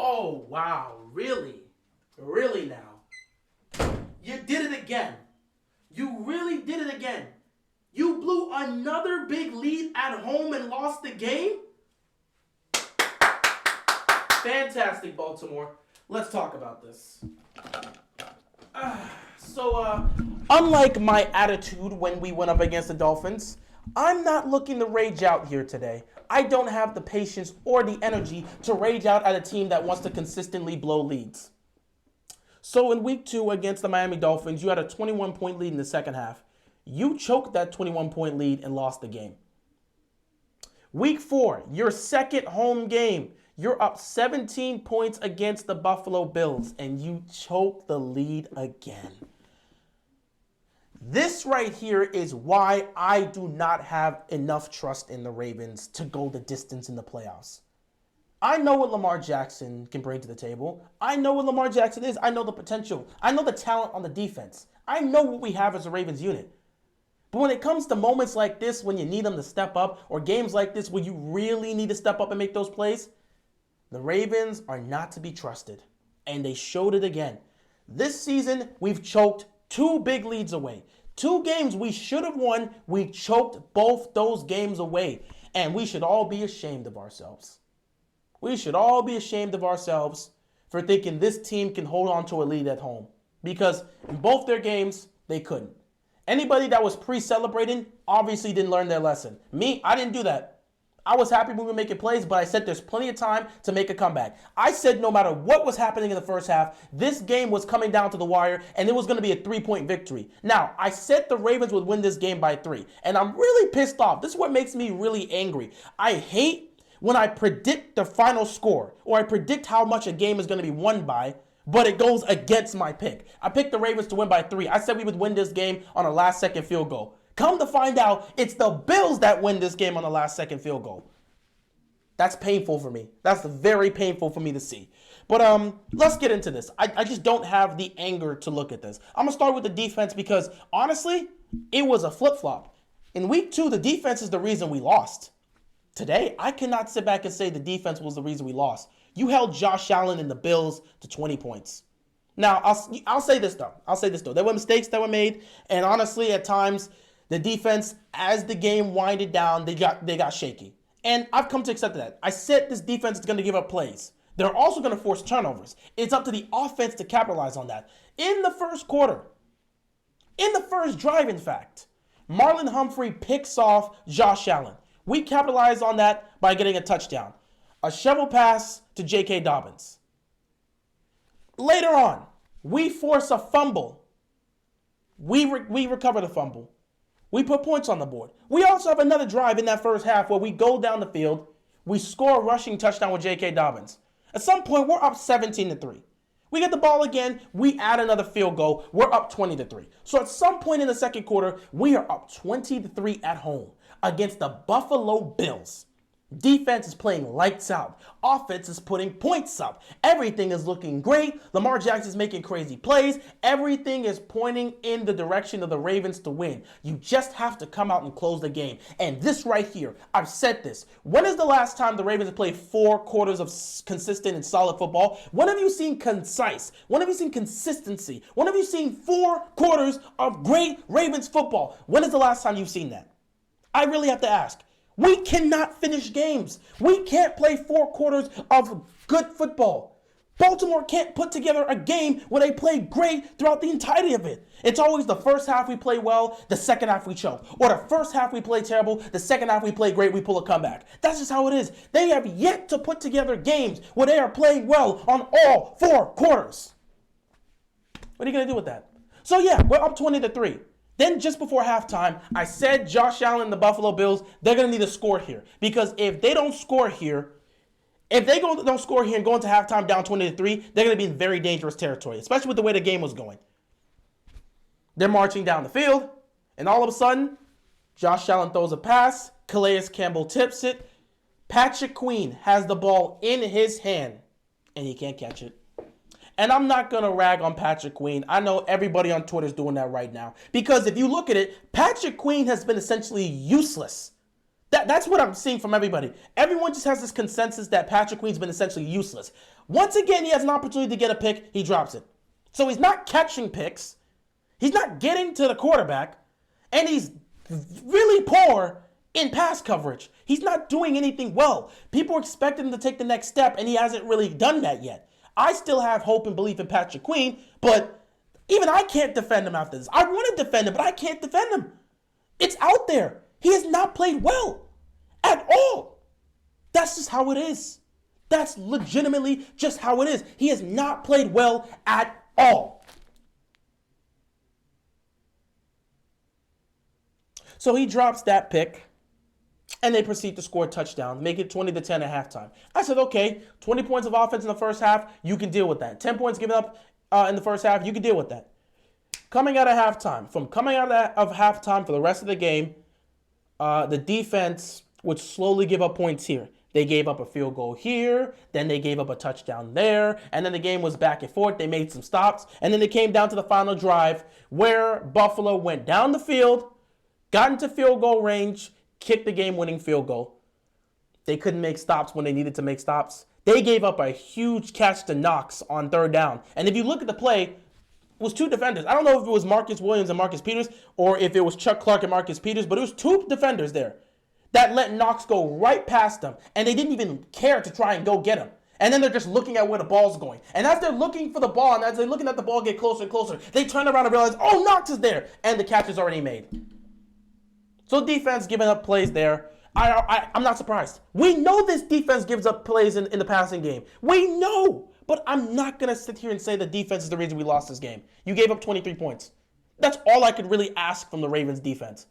Oh, wow. Really? Really now? You did it again. You really did it again. You blew another big lead at home and lost the game? Fantastic, Baltimore. Let's talk about this. Unlike my attitude when we went up against the Dolphins, I'm not looking to rage out here today. I don't have the patience or the energy to rage out at a team that wants to consistently blow leads. So in week 2 against the Miami Dolphins, you had a 21-point lead in the second half. You choked that 21-point lead and lost the game. Week 4, your second home game. You're up 17 points against the Buffalo Bills, and you choke the lead again. This right here is why I do not have enough trust in the Ravens to go the distance in the playoffs. I know what Lamar Jackson can bring to the table. I know what Lamar Jackson is. I know the potential. I know the talent on the defense. I know what we have as a Ravens unit. But when it comes to moments like this, when you need them to step up, or games like this where you really need to step up and make those plays, the Ravens are not to be trusted. And they showed it again. This season, we've choked 2 big leads away. 2 games we should have won, we choked both those games away. And we should all be ashamed of ourselves. We should all be ashamed of ourselves for thinking this team can hold on to a lead at home. Because in both their games, they couldn't. Anybody that was pre-celebrating obviously didn't learn their lesson. Me, I didn't do that. I was happy we were making plays, but I said there's plenty of time to make a comeback. I said no matter what was happening in the first half, this game was coming down to the wire, and it was going to be a 3-point victory. Now, I said the Ravens would win this game by 3, and I'm really pissed off. This is what makes me really angry. I hate when I predict the final score, or I predict how much a game is going to be won by, but it goes against my pick. I picked the Ravens to win by 3. I said we would win this game on a last-second field goal. Come to find out, it's the Bills that win this game on the last-second field goal. That's painful for me. That's very painful for me to see. But let's get into this. I just don't have the anger to look at this. I'm going to start with the defense because, honestly, it was a flip-flop. In week 2, the defense is the reason we lost. Today, I cannot sit back and say the defense was the reason we lost. You held Josh Allen and the Bills to 20 points. Now, I'll say this, though. There were mistakes that were made, and honestly, at times, the defense, as the game winded down, they got shaky. And I've come to accept that. I said this defense is going to give up plays. They're also going to force turnovers. It's up to the offense to capitalize on that. In the first quarter, in the first drive, in fact, Marlon Humphrey picks off Josh Allen. We capitalized on that by getting a touchdown. A shovel pass to J.K. Dobbins. Later on, we force a fumble. We recover the fumble. We put points on the board. We also have another drive in that first half where we go down the field. We score a rushing touchdown with J.K. Dobbins. At some point, we're up 17-3. We get the ball again. We add another field goal. We're up 20-3. So at some point in the second quarter, we are up 20-3 at home against the Buffalo Bills. Defense is playing lights out. Offense is putting points up. Everything is looking great. Lamar Jackson is making crazy plays. Everything is pointing in the direction of the Ravens to win. You just have to come out and close the game. And this right here, I've said this. When is the last time the Ravens have played 4 quarters of consistent and solid football? When have you seen concise? When have you seen consistency? When have you seen 4 quarters of great Ravens football? When is the last time you've seen that? I really have to ask. We cannot finish games. We can't play 4 quarters of good football. Baltimore can't put together a game where they play great throughout the entirety of it. It's always the first half we play well, the second half we choke. Or the first half we play terrible, the second half we play great, we pull a comeback. That's just how it is. They have yet to put together games where they are playing well on all 4 quarters. What are you going to do with that? So yeah, we're up 20-3. Then just before halftime, I said Josh Allen and the Buffalo Bills, they're going to need a score here. Because if they don't score here, and go into halftime down 20-3, they're going to be in very dangerous territory, especially with the way the game was going. They're marching down the field, and all of a sudden, Josh Allen throws a pass, Calais Campbell tips it, Patrick Queen has the ball in his hand, and he can't catch it. And I'm not going to rag on Patrick Queen. I know everybody on Twitter is doing that right now. Because if you look at it, Patrick Queen has been essentially useless That's what I'm seeing from everybody. Everyone just has this consensus that Patrick Queen's been essentially useless. Once again, he has an opportunity to get a pick, he drops it. So he's not catching picks, he's not getting to the quarterback, and he's really poor in pass coverage. He's not doing anything well. People expect him to take the next step, and he hasn't really done that yet. I still have hope and belief in Patrick Queen, but even I can't defend him after this. I want to defend him, but I can't defend him. It's out there. He has not played well at all. That's just how it is. That's legitimately just how it is. He has not played well at all. So he drops that pick, and they proceed to score a touchdown, make it 20-10 at halftime. I said, okay, 20 points of offense in the first half, you can deal with that. 10 points given up in the first half, you can deal with that. Coming out of halftime, for the rest of the game, the defense would slowly give up points here. They gave up a field goal here, then they gave up a touchdown there, and then the game was back and forth. They made some stops, and then they came down to the final drive where Buffalo went down the field, got into field goal range, kicked the game-winning field goal. They couldn't make stops when they needed to make stops. They gave up a huge catch to Knox on third down. And if you look at the play, it was two defenders. I don't know if it was Marcus Williams and Marcus Peters or if it was Chuck Clark and Marcus Peters, but it was two defenders there that let Knox go right past them, and they didn't even care to try and go get him. And then they're just looking at where the ball's going. And as they're looking for the ball, and as they're looking at the ball get closer and closer, they turn around and realize, oh, Knox is there, and the catch is already made. So defense giving up plays there. I'm not surprised. We know this defense gives up plays in the passing game. We know. But I'm not going to sit here and say the defense is the reason we lost this game. You gave up 23 points. That's all I could really ask from the Ravens defense.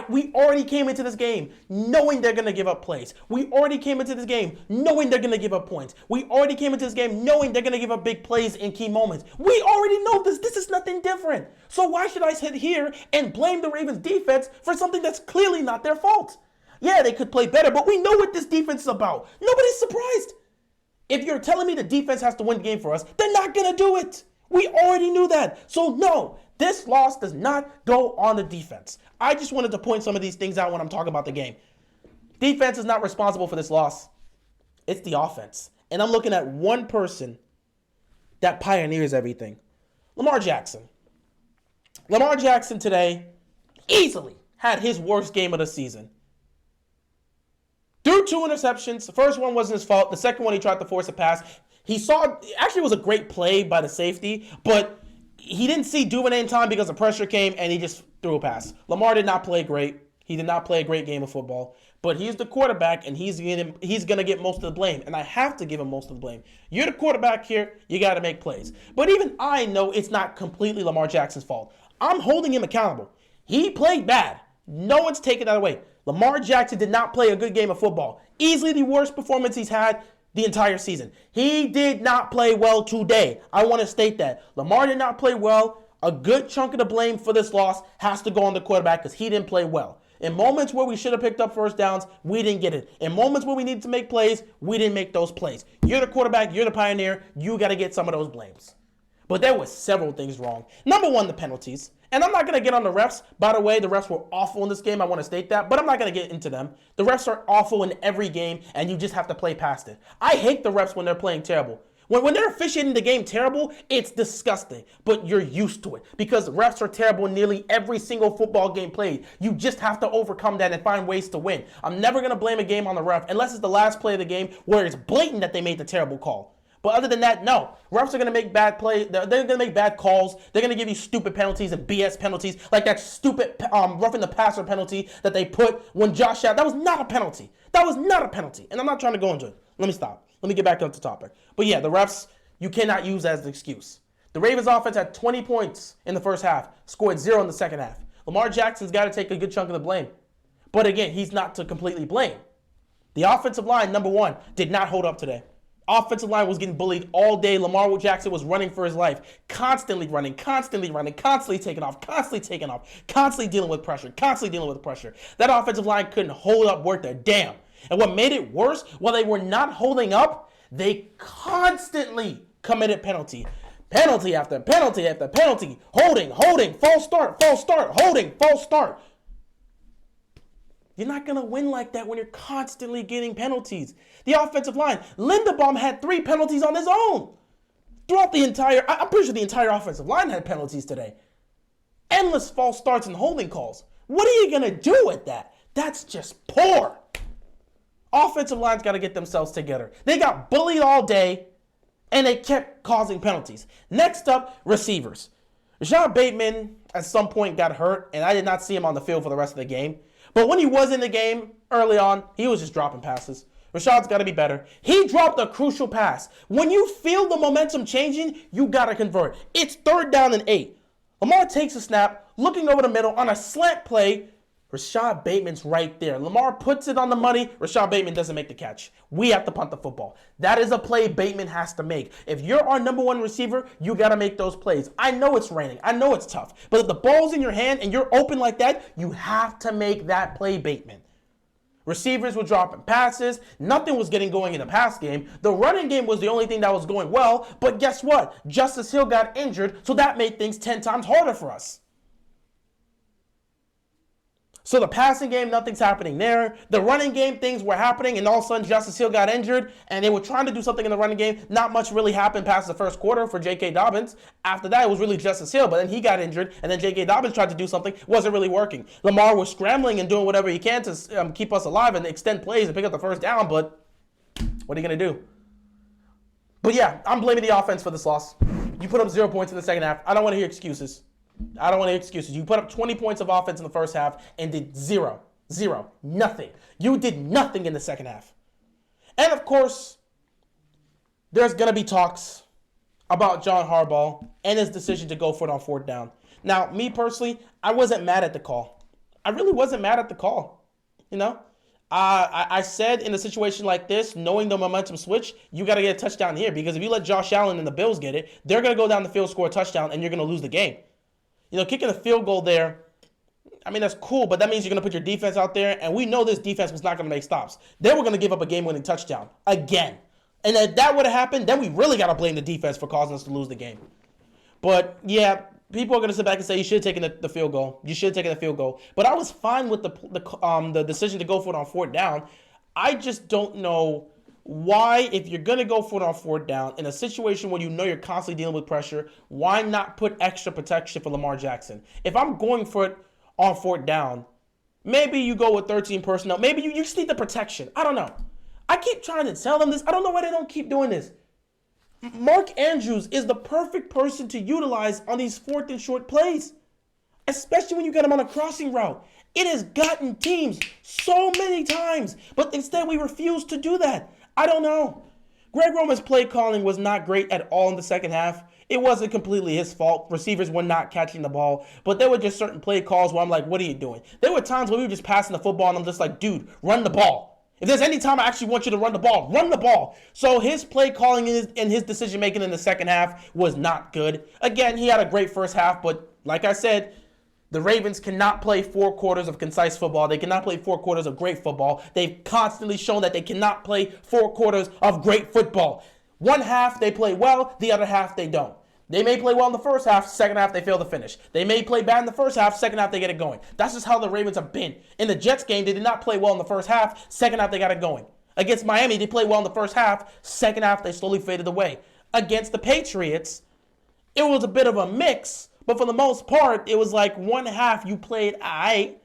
We already came into this game knowing they're going to give up plays. We already came into this game knowing they're going to give up points. We already came into this game knowing they're going to give up big plays in key moments. We already know this. This is nothing different. So why should I sit here and blame the Ravens defense for something that's clearly not their fault? Yeah, they could play better, but we know what this defense is about. Nobody's surprised. If you're telling me the defense has to win the game for us, they're not going to do it. We already knew that. So no, this loss does not go on the defense. I just wanted to point some of these things out when I'm talking about the game. Defense is not responsible for this loss. It's the offense. And I'm looking at one person that pioneers everything. Lamar Jackson. Lamar Jackson today easily had his worst game of the season. Threw 2 interceptions. The first one wasn't his fault. The second one, he tried to force a pass. Actually, it was a great play by the safety, but he didn't see Duvernay in time because the pressure came, and he just threw a pass. Lamar did not play great. He did not play a great game of football, but he's the quarterback, and he's going to get most of the blame, and I have to give him most of the blame. You're the quarterback here. You got to make plays. But even I know it's not completely Lamar Jackson's fault. I'm holding him accountable. He played bad. No one's taking that away. Lamar Jackson did not play a good game of football. Easily the worst performance he's had the entire season. He did not play well today. I want to state that. Lamar did not play well. A good chunk of the blame for this loss has to go on the quarterback because he didn't play well. In moments where we should have picked up first downs, we didn't get it. In moments where we needed to make plays, we didn't make those plays. You're the quarterback. You're the pioneer. You got to get some of those blames. But there were several things wrong. Number one, the penalties. And I'm not going to get on the refs. By the way, the refs were awful in this game. I want to state that. But I'm not going to get into them. The refs are awful in every game, and you just have to play past it. I hate the refs when they're playing terrible. When they're officiating the game terrible, it's disgusting. But you're used to it because refs are terrible in nearly every single football game played. You just have to overcome that and find ways to win. I'm never going to blame a game on the ref unless it's the last play of the game where it's blatant that they made the terrible call. But other than that, no. Refs are going to make bad plays. They're going to make bad calls. They're going to give you stupid penalties and BS penalties, like that stupid roughing the passer penalty that they put when Josh Allen. That was not a penalty. That was not a penalty. And I'm not trying to go into it. Let me stop. Let me get back up to topic. But yeah, the refs, you cannot use as an excuse. The Ravens offense had 20 points in the first half, scored 0 in the second half. Lamar Jackson's got to take a good chunk of the blame. But again, he's not to completely blame. The offensive line, number one, did not hold up today. Offensive line was getting bullied all day. Lamar Jackson was running for his life, constantly running, constantly taking off, constantly dealing with pressure. That offensive line couldn't hold up worth a damn. And what made it worse, while they were not holding up, they constantly committed penalty. Penalty after penalty after penalty. Holding, false start, holding, false start. You're not going to win like that when you're constantly getting penalties. The offensive line, Linderbaum had 3 penalties on his own. Throughout the entire, I'm pretty sure the entire offensive line had penalties today. Endless false starts and holding calls. What are you going to do with that? That's just poor. Offensive line's got to get themselves together. They got bullied all day, and they kept causing penalties. Next up, receivers. Rashad Bateman at some point got hurt, and I did not see him on the field for the rest of the game. But when he was in the game early on, he was just dropping passes. Rashad's got to be better. He dropped a crucial pass. When you feel the momentum changing, you got to convert. It's 3rd down and 8. Lamar takes a snap, looking over the middle on a slant play. Rashad Bateman's right there. Lamar puts it on the money. Rashad Bateman doesn't make the catch. We have to punt the football. That is a play Bateman has to make. If you're our number 1 receiver, you got to make those plays. I know it's raining. I know it's tough. But if the ball's in your hand and you're open like that, you have to make that play, Bateman. Receivers were dropping passes. Nothing was getting going in the pass game. The running game was the only thing that was going well. But guess what? Justice Hill got injured, so that made things 10 times harder for us. So the passing game, nothing's happening there. The running game, things were happening, and all of a sudden Justice Hill got injured, and they were trying to do something in the running game. Not much really happened past the first quarter for J.K. Dobbins. After that, it was really Justice Hill, but then he got injured, and then J.K. Dobbins tried to do something. Wasn't really working. Lamar was scrambling and doing whatever he can to keep us alive and extend plays and pick up the first down, but what are you going to do? But yeah, I'm blaming the offense for this loss. You put up 0 points in the second half. I don't want to hear excuses. You put up 20 points of offense in the first half and did zero, nothing. You did nothing in the second half. And of course, there's going to be talks about John Harbaugh and his decision to go for it on 4th down. Now, me personally, I wasn't mad at the call. I really wasn't mad at the call. You know, I said in a situation like this, knowing the momentum switch, you got to get a touchdown here, because if you let Josh Allen and the Bills get it, they're going to go down the field, score a touchdown, and you're going to lose the game. You know, kicking a field goal there, I mean, that's cool, but that means you're going to put your defense out there, and we know this defense was not going to make stops. They were going to give up a game-winning touchdown again. And if that would have happened, then we really got to blame the defense for causing us to lose the game. But, yeah, people are going to sit back and say you should have taken the field goal. You should have taken the field goal. But I was fine with the decision to go for it on 4th down. I just don't know why, if you're going to go for it on 4th down, in a situation where you know you're constantly dealing with pressure, why not put extra protection for Lamar Jackson? If I'm going for it on 4th down, maybe you go with 13 personnel. Maybe you just need the protection. I don't know. I keep trying to tell them this. I don't know why they don't keep doing this. Mark Andrews is the perfect person to utilize on these 4th and short plays, especially when you get him on a crossing route. It has gotten teams so many times, but instead we refuse to do that. I don't know. Greg Roman's play calling was not great at all in the second half. It wasn't completely his fault. Receivers were not catching the ball, but there were just certain play calls where I'm like, what are you doing? There were times where we were just passing the football, and I'm just like, dude, run the ball. If there's any time I actually want you to run the ball, run the ball. So his play calling and his decision making in the second half was not good. Again, he had a great first half, but like I said, the Ravens cannot play 4 quarters of concise football. They cannot play 4 quarters of great football. They've constantly shown that they cannot play 4 quarters of great football. One half they play well, the other half they don't. They may play well in the first half, second half they fail to finish. They may play bad in the first half, second half they get it going. That's just how the Ravens have been. In the Jets game, they did not play well in the first half, second half they got it going. Against Miami, they played well in the first half, second half they slowly faded away. Against the Patriots, it was a bit of a mix. But for the most part, it was like one half you played all right,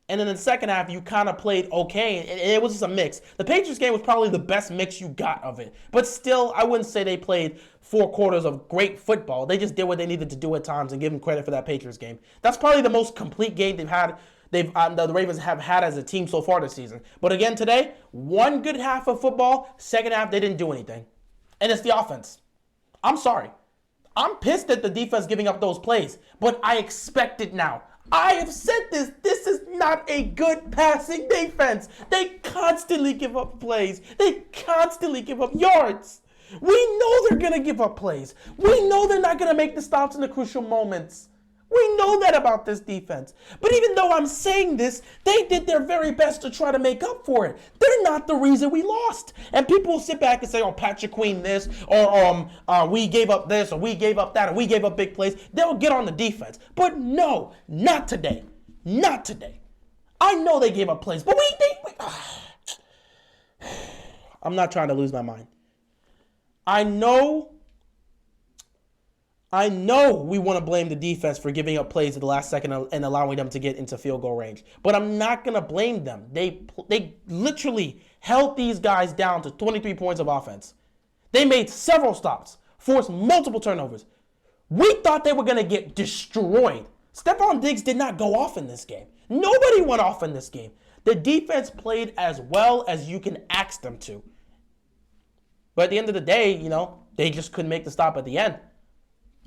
and then in the second half you kind of played okay. And it was just a mix. The Patriots game was probably the best mix you got of it. But still, I wouldn't say they played 4 quarters of great football. They just did what they needed to do at times, and give them credit for that Patriots game. That's probably the most complete game they've had. The Ravens have had as a team so far this season. But again today, one good half of football, second half they didn't do anything. And it's the offense. I'm sorry. I'm pissed at the defense giving up those plays, but I expect it now. I have said this. This is not a good passing defense. They constantly give up plays. They constantly give up yards. We know they're going to give up plays. We know they're not going to make the stops in the crucial moments. We know that about this defense. But even though I'm saying this, they did their very best to try to make up for it. They're not the reason we lost. And people will sit back and say, oh, Patrick Queen this, or we gave up this, or we gave up that, or we gave up big plays. They'll get on the defense. But no, not today. Not today. I know they gave up plays, but I'm not trying to lose my mind. I know we want to blame the defense for giving up plays at the last second and allowing them to get into field goal range. But I'm not going to blame them. They literally held these guys down to 23 points of offense. They made several stops, forced multiple turnovers. We thought they were going to get destroyed. Stephon Diggs did not go off in this game. Nobody went off in this game. The defense played as well as you can ask them to. But at the end of the day, they just couldn't make the stop at the end.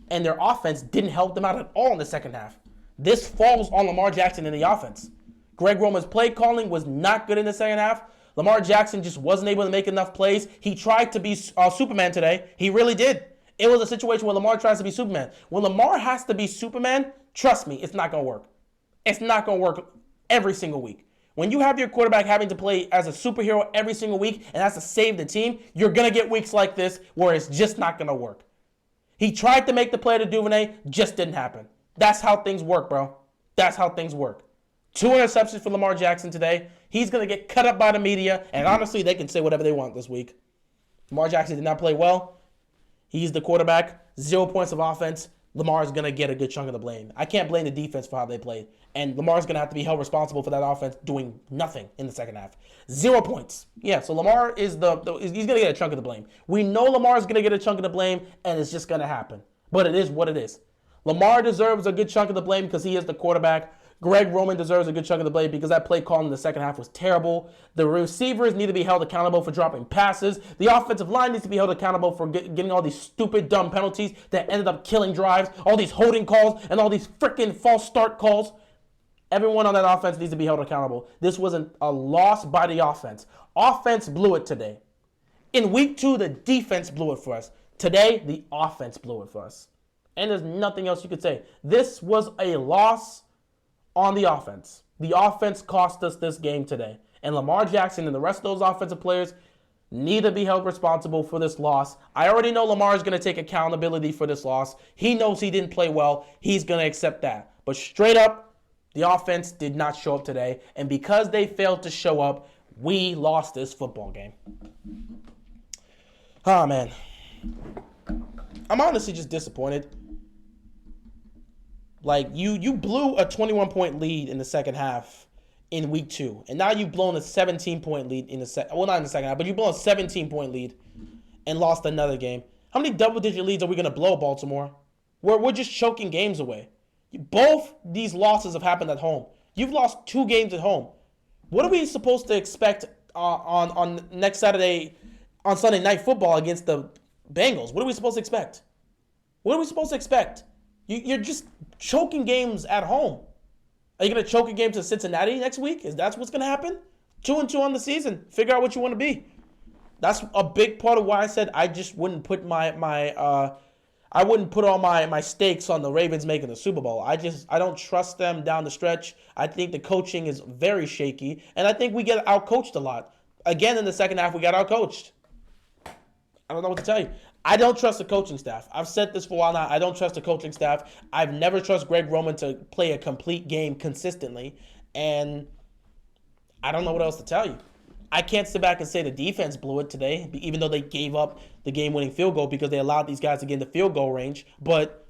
And their offense didn't help them out at all in the second half. This falls on Lamar Jackson in the offense. Greg Roman's play calling was not good in the second half. Lamar Jackson just wasn't able to make enough plays. He tried to be Superman today. He really did. It was a situation where Lamar tries to be Superman. When Lamar has to be Superman, trust me, it's not going to work. It's not going to work every single week. When you have your quarterback having to play as a superhero every single week and has to save the team, you're going to get weeks like this where it's just not going to work. He tried to make the play to Duvernay, just didn't happen. That's how things work, bro. That's how things work. 2 interceptions for Lamar Jackson today. He's going to get cut up by the media, and honestly, they can say whatever they want this week. Lamar Jackson did not play well. He's the quarterback. 0 points of offense. Lamar's going to get a good chunk of the blame. I can't blame the defense for how they played. And Lamar's going to have to be held responsible for that offense doing nothing in the second half. 0 points. Yeah, so Lamar is he's going to get a chunk of the blame. We know Lamar's going to get a chunk of the blame, and it's just going to happen. But it is what it is. Lamar deserves a good chunk of the blame because he is the quarterback. Greg Roman deserves a good chunk of the blame because that play call in the second half was terrible. The receivers need to be held accountable for dropping passes. The offensive line needs to be held accountable for getting all these stupid, dumb penalties that ended up killing drives, all these holding calls, and all these freaking false start calls. Everyone on that offense needs to be held accountable. This wasn't a loss by the offense. Offense blew it today. In week 2, the defense blew it for us. Today, the offense blew it for us. And there's nothing else you could say. This was a loss on the offense. The offense cost us this game today. And Lamar Jackson and the rest of those offensive players need to be held responsible for this loss. I already know Lamar is going to take accountability for this loss. He knows he didn't play well. He's going to accept that. But straight up, the offense did not show up today. And because they failed to show up, we lost this football game. Oh, man. I'm honestly just disappointed. Like, you blew a 21-point lead in the second half in week 2. And now you've blown a 17-point lead in the second. Well, not in the second half, but you've blown a 17-point lead and lost another game. How many double-digit leads are we going to blow, Baltimore? We're just choking games away. Both these losses have happened at home. You've lost 2 games at home. What are we supposed to expect on next Saturday on Sunday Night Football against the Bengals? What are we supposed to expect? What are we supposed to expect? You're just choking games at home. Are you going to choke a game to Cincinnati next week? Is that what's going to happen? 2-2 on the season. Figure out what you want to be. That's a big part of why I said I just wouldn't put I wouldn't put all my stakes on the Ravens making the Super Bowl. I don't trust them down the stretch. I think the coaching is very shaky, and I think we get outcoached a lot. Again, in the second half, we got outcoached. I don't know what to tell you. I don't trust the coaching staff. I've said this for a while now. I don't trust the coaching staff. I've never trusted Greg Roman to play a complete game consistently. And I don't know what else to tell you. I can't sit back and say the defense blew it today, even though they gave up the game-winning field goal because they allowed these guys to get in the field goal range. But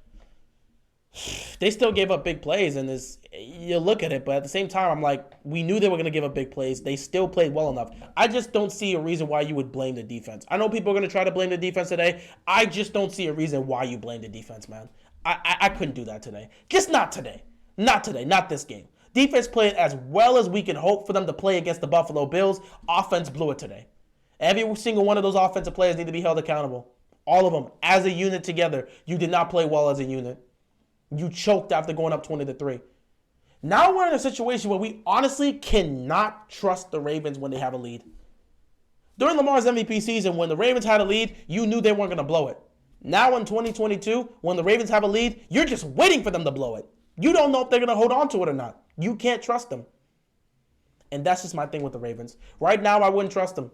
they still gave up big plays, and you look at it, but at the same time, I'm like, we knew they were going to give up big plays. They still played well enough. I just don't see a reason why you would blame the defense. I know people are going to try to blame the defense today. I just don't see a reason why you blame the defense, man. I couldn't do that today. Just not today. Not today. Not this game. Defense played as well as we can hope for them to play against the Buffalo Bills. Offense blew it today. Every single one of those offensive players need to be held accountable. All of them, as a unit together. You did not play well as a unit. You choked after going up 20-3. Now we're in a situation where we honestly cannot trust the Ravens when they have a lead. During Lamar's MVP season, when the Ravens had a lead, you knew they weren't going to blow it. Now in 2022, when the Ravens have a lead, you're just waiting for them to blow it. You don't know if they're going to hold on to it or not. You can't trust them. And that's just my thing with the Ravens. Right now, I wouldn't trust them.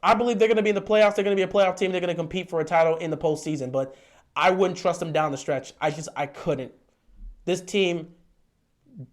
I believe they're going to be in the playoffs. They're going to be a playoff team. They're going to compete for a title in the postseason. But I wouldn't trust them down the stretch. I couldn't. This team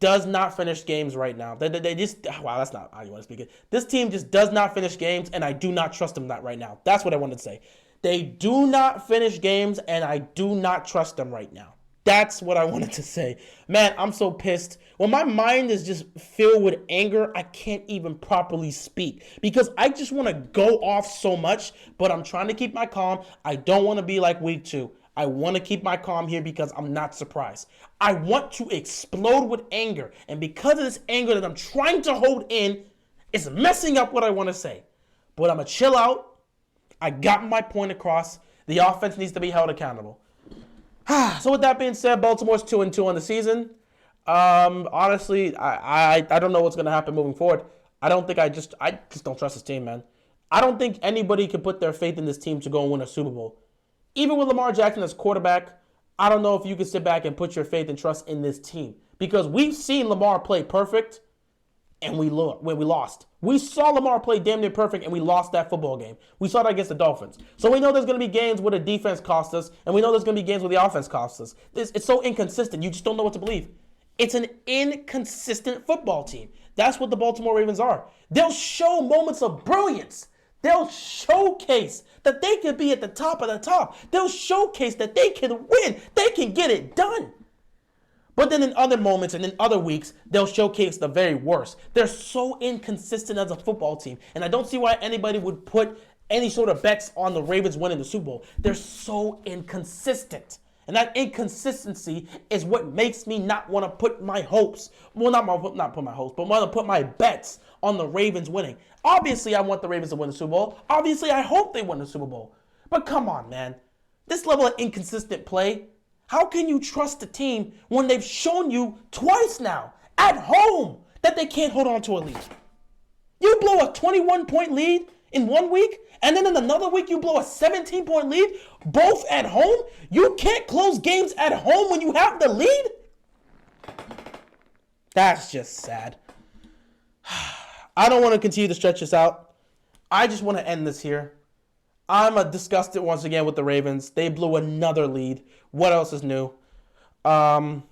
does not finish games right now. They just, wow, that's not how you want to speak it. This team just does not finish games, and I do not trust them that right now. That's what I wanted to say. They do not finish games, and I do not trust them right now. That's what I wanted to say. Man, I'm so pissed. When my mind is just filled with anger, I can't even properly speak because I just want to go off so much, but I'm trying to keep my calm. I don't want to be like week 2. I want to keep my calm here because I'm not surprised. I want to explode with anger, and because of this anger that I'm trying to hold in, it's messing up what I want to say. But I'm going to chill out. I got my point across. The offense needs to be held accountable. So with that being said, Baltimore's 2-2 on the season. Honestly, I don't know what's going to happen moving forward. I just don't trust this team, man. I don't think anybody can put their faith in this team to go and win a Super Bowl. Even with Lamar Jackson as quarterback, I don't know if you can sit back and put your faith and trust in this team. Because we've seen Lamar play perfect, and we lost. We saw Lamar play damn near perfect, and we lost that football game. We saw that against the Dolphins. So we know there's going to be games where the defense cost us, and we know there's going to be games where the offense costs us. It's so inconsistent. You just don't know what to believe. It's an inconsistent football team. That's what the Baltimore Ravens are. They'll show moments of brilliance. They'll showcase that they can be at the top of the top. They'll showcase that they can win. They can get it done. But then in other moments and in other weeks, they'll showcase the very worst. They're so inconsistent as a football team. And I don't see why anybody would put any sort of bets on the Ravens winning the Super Bowl. They're so inconsistent. And that inconsistency is what makes me not want to put my hopes, well, not put my hopes, but want to put my bets on the Ravens winning. Obviously, I want the Ravens to win the Super Bowl. Obviously, I hope they win the Super Bowl. But come on, man. This level of inconsistent play, how can you trust a team when they've shown you twice now, at home, that they can't hold on to a lead? You blow a 21-point lead in 1 week, and then in another week you blow a 17-point lead, both at home? You can't close games at home when you have the lead? That's just sad. I don't want to continue to stretch this out. I just want to end this here. I'm disgusted once again with the Ravens. They blew another lead. What else is new? I'm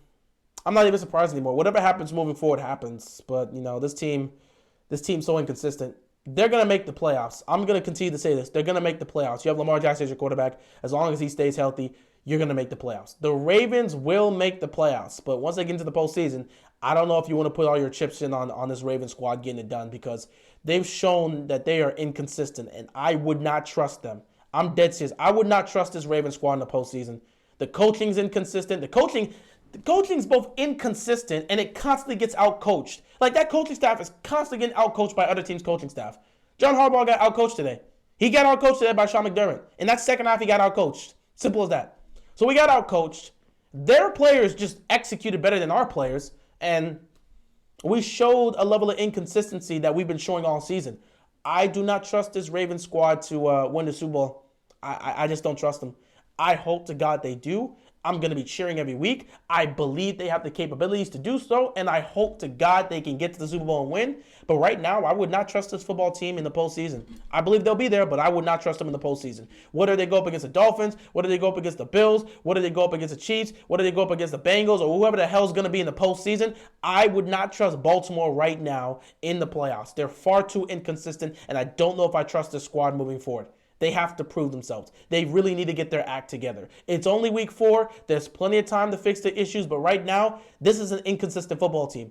not even surprised anymore. Whatever happens moving forward happens. But, this team's so inconsistent. They're going to make the playoffs. I'm going to continue to say this. They're going to make the playoffs. You have Lamar Jackson as your quarterback. As long as he stays healthy, you're going to make the playoffs. The Ravens will make the playoffs. But once they get into the postseason, I don't know if you want to put all your chips in on this Ravens squad getting it done because they've shown that they are inconsistent, and I would not trust them. I'm dead serious. I would not trust this Ravens squad in the postseason. The coaching's inconsistent. The coaching's both inconsistent, and it constantly gets outcoached. Like, that coaching staff is constantly getting outcoached by other teams' coaching staff. John Harbaugh got outcoached today. He got outcoached today by Sean McDermott. In that second half, he got outcoached. Simple as that. So we got outcoached. Their players just executed better than our players, and we showed a level of inconsistency that we've been showing all season. I do not trust this Ravens squad to win the Super Bowl. I just don't trust them. I hope to God they do. I'm going to be cheering every week. I believe they have the capabilities to do so, and I hope to God they can get to the Super Bowl and win. But right now, I would not trust this football team in the postseason. I believe they'll be there, but I would not trust them in the postseason. Whether they go up against the Dolphins, whether they go up against the Bills, whether they go up against the Chiefs, whether they go up against the Bengals, or whoever the hell's going to be in the postseason, I would not trust Baltimore right now in the playoffs. They're far too inconsistent, and I don't know if I trust this squad moving forward. They have to prove themselves. They really need to get their act together. It's only week 4. There's plenty of time to fix the issues, but right now, this is an inconsistent football team.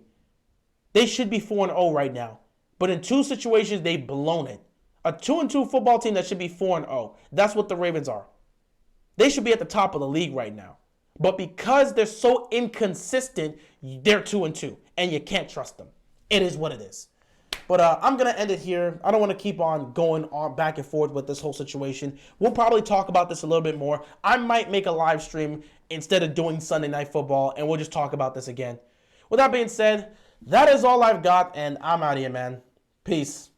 They should be 4-0 right now. But in 2 situations, they've blown it. A 2-2 football team that should be 4-0. That's what the Ravens are. They should be at the top of the league right now. But because they're so inconsistent, they're 2-2. And you can't trust them. It is what it is. But I'm going to end it here. I don't want to keep on going on back and forth with this whole situation. We'll probably talk about this a little bit more. I might make a live stream instead of doing Sunday Night Football, and we'll just talk about this again. With that being said, that is all I've got, and I'm out of here, man. Peace.